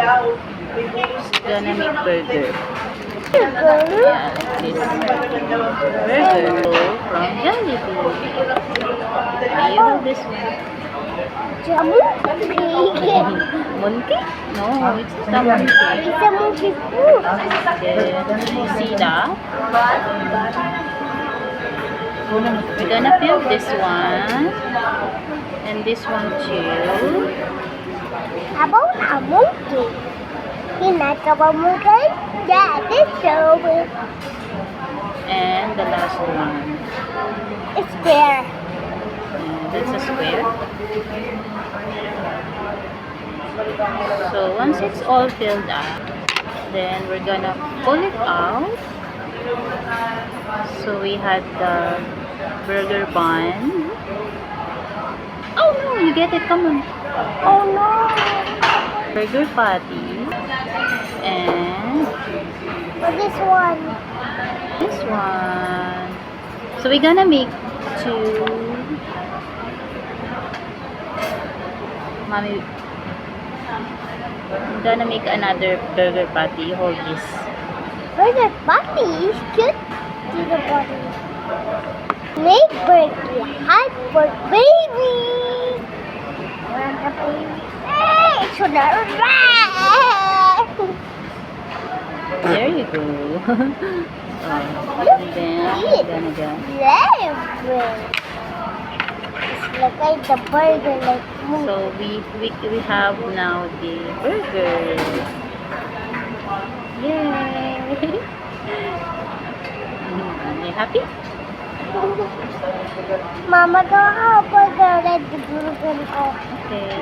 Gonna make burger. Burger? Yeah, this burger from Jollibee. You have this one. Monkey? No, it's not a monkey. It's a monkey food. Then, you see that? We're gonna fill this one. And this one too. How about a monkey? You like a monkey? Yeah, this so weird. And the last one. It's there. And that's a square. So once it's all filled up, then we're gonna pull it out. So we had the burger bun. Oh no, you get it, come on. Oh no. Burger patty. And But this one. this one. So we're gonna make two. Mommy, I'm gonna make another burger patty. Hold this. Burger patty is cute to the body. Make burger hot for baby. Want a baby? Hey, it's not right. There you go. And then we're gonna go. It's like the burger like movie. So we have now the burger. Yay! Are you happy? Mama, don't have burger like the burger. Okay.